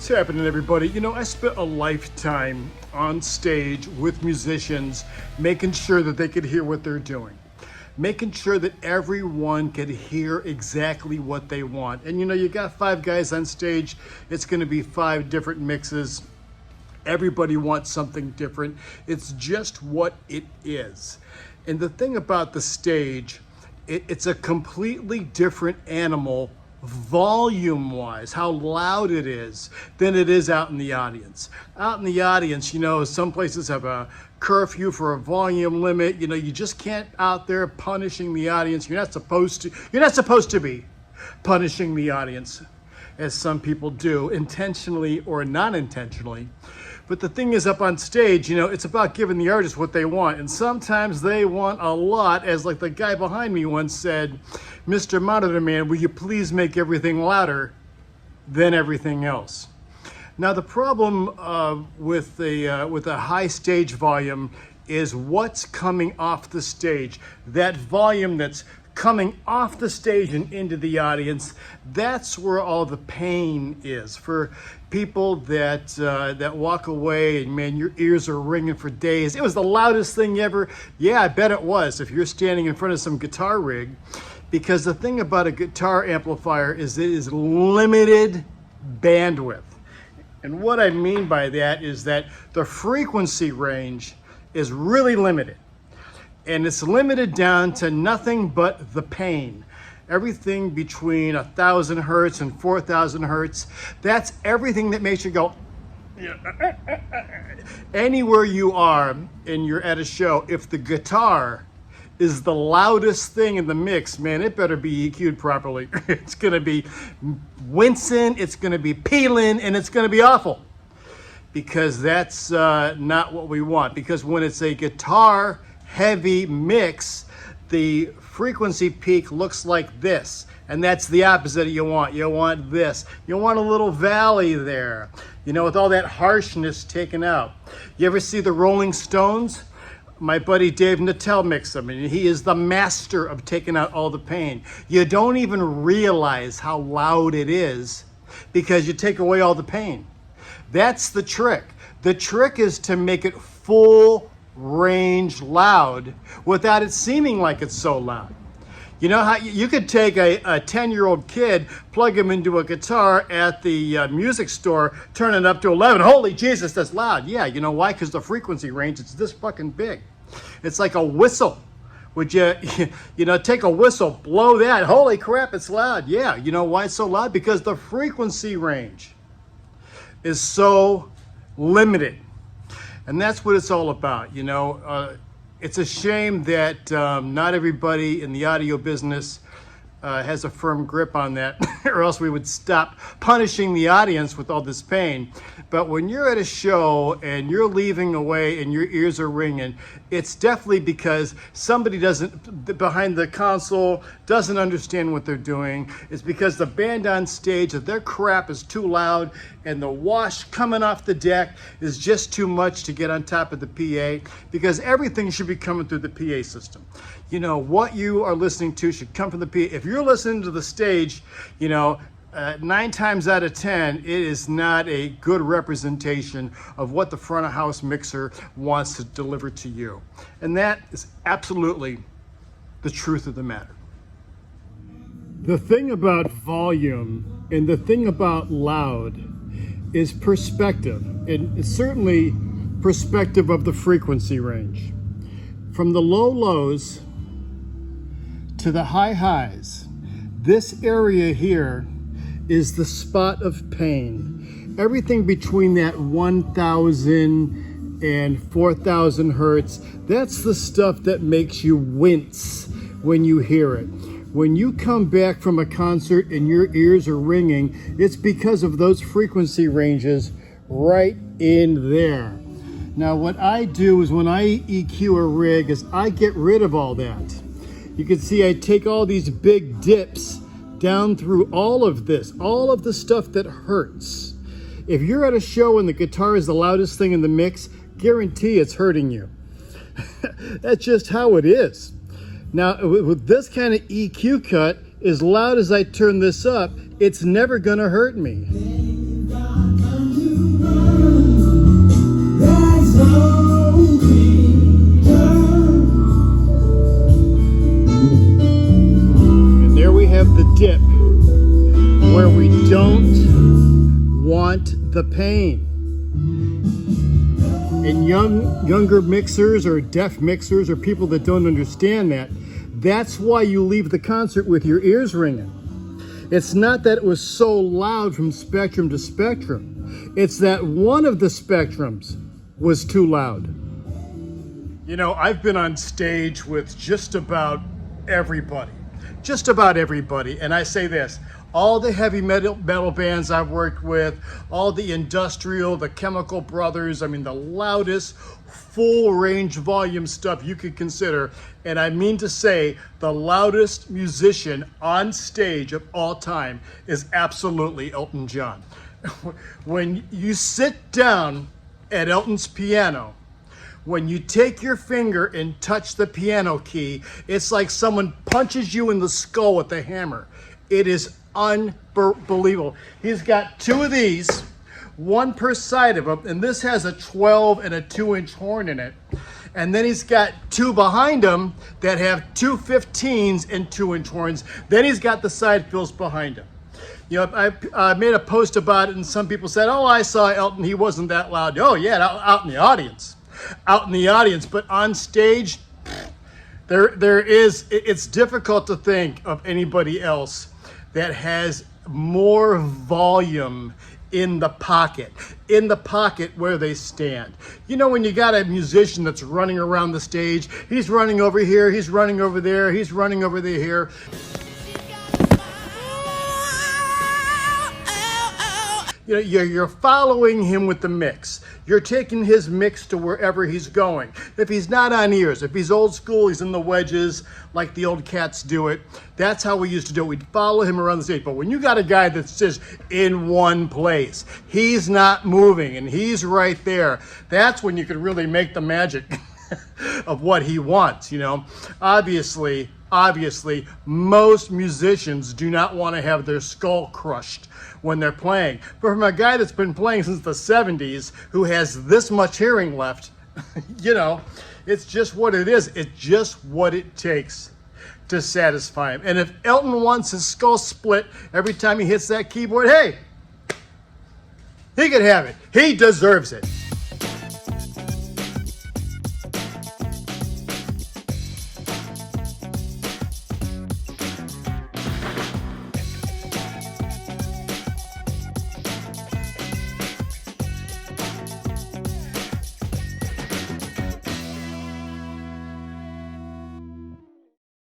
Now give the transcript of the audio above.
happening, everybody? You know, I spent a lifetime on stage with musicians, making sure that they could hear what they're doing, making sure that everyone could hear exactly what they want. And you know, you got 5 guys on stage, it's going to be 5 different mixes. Everybody wants something different. It's just what it is. And the thing about the stage, it's a completely different animal volume-wise, how loud it is, than it is out in the audience. Out in the audience, you know, some places have a curfew for a volume limit. You know, you just can't out there punishing the audience. You're not supposed to be punishing the audience, as some people do, intentionally or not intentionally. But the thing is, up on stage, you know, it's about giving the artist what they want. And sometimes they want a lot, as like the guy behind me once said, "Mr. Monitor Man, will you please make everything louder than everything else?" Now, the problem with a high stage volume is what's coming off the stage. That volume that's coming off the stage and into the audience, that's where all the pain is. For people that walk away and, man, your ears are ringing for days. It was the loudest thing ever. Yeah, I bet it was, if you're standing in front of some guitar rig. Because the thing about a guitar amplifier is it is limited bandwidth. And what I mean by that is that the frequency range is really limited. And it's limited down to nothing but the pain. Everything between 1,000 hertz and 4,000 hertz, that's everything that makes you go, anywhere you are and you're at a show, if the guitar is the loudest thing in the mix, man, it better be EQ'd properly. It's gonna be wincing, it's gonna be peeling, and it's gonna be awful. Because that's not what we want. Because when it's a guitar heavy mix, the frequency peak looks like this, and that's the opposite you want. You want this. You want a little valley there, you know, with all that harshness taken out. You ever see the Rolling Stones? My buddy Dave Nattell mixed them, and he is the master of taking out all the pain. You don't even realize how loud it is because you take away all the pain. That's the trick. The trick is to make it full range loud without it seeming like it's so loud. You know how you could take a 10-year-old kid, plug him into a guitar at the music store, turn it up to 11. Holy Jesus, that's loud. Yeah, you know why? Because the frequency range, it's this fucking big. It's like a whistle. Would you know, take a whistle, blow that. Holy crap, it's loud. Yeah, you know why it's so loud? Because the frequency range is so limited. And that's what it's all about, you know. It's a shame that not everybody in the audio business has a firm grip on that, or else we would stop punishing the audience with all this pain. But when you're at a show and you're leaving away and your ears are ringing, it's definitely because somebody behind the console doesn't understand what they're doing. It's because the band on stage, that their crap is too loud and the wash coming off the deck is just too much to get on top of the PA, because everything should be coming through the PA system. You know, what you are listening to should come from the PA. If you're listening to the stage, you know, 9 times out of 10, it is not a good representation of what the front of house mixer wants to deliver to you. And that is absolutely the truth of the matter. The thing about volume and the thing about loud is perspective, and certainly perspective of the frequency range. From the low lows to the high highs, this area here is the spot of pain. Everything between that 1,000 and 4,000 hertz, that's the stuff that makes you wince when you hear it. When you come back from a concert and your ears are ringing, it's because of those frequency ranges right in there. Now, what I do is when I EQ a rig is I get rid of all that. You can see I take all these big dips down through all of this, all of the stuff that hurts. If you're at a show and the guitar is the loudest thing in the mix, guarantee it's hurting you. That's just how it is. Now, with this kind of EQ cut, as loud as I turn this up, it's never gonna hurt me. the pain. And younger mixers or deaf mixers or people that don't understand that, that's why you leave the concert with your ears ringing. It's not that it was so loud from spectrum to spectrum. It's that one of the spectrums was too loud. You know, I've been on stage with just about everybody. Just about everybody. And I say this, all the heavy metal bands I've worked with, all the industrial, the Chemical Brothers, I mean the loudest full range volume stuff you could consider. And I mean to say the loudest musician on stage of all time is absolutely Elton John. When you sit down at Elton's piano, when you take your finger and touch the piano key, it's like someone punches you in the skull with a hammer. It is unbelievable. He's got two of these, one per side of him, and this has a 12 and a 2-inch horn in it. And then he's got two behind him that have two 15s and 2-inch horns. Then he's got the side fills behind him. You know, I made a post about it, and some people said, oh, I saw Elton, he wasn't that loud. Oh, yeah, out in the audience. Out in the audience, but on stage, it's difficult to think of anybody else that has more volume in the pocket where they stand. You know, when you got a musician that's running around the stage, he's running over here, he's running over there, he's running over there here. You know, you're following him with the mix. You're taking his mix to wherever he's going. If he's not on ears, if he's old school, he's in the wedges like the old cats do it. That's how we used to do it. We'd follow him around the stage. But when you got a guy that's just in one place, he's not moving and he's right there, that's when you could really make the magic of what he wants, you know. Obviously, most musicians do not want to have their skull crushed when they're playing. But from a guy that's been playing since the 70s, who has this much hearing left, you know, it's just what it is. It's just what it takes to satisfy him. And if Elton wants his skull split every time he hits that keyboard, hey, he could have it. He deserves it.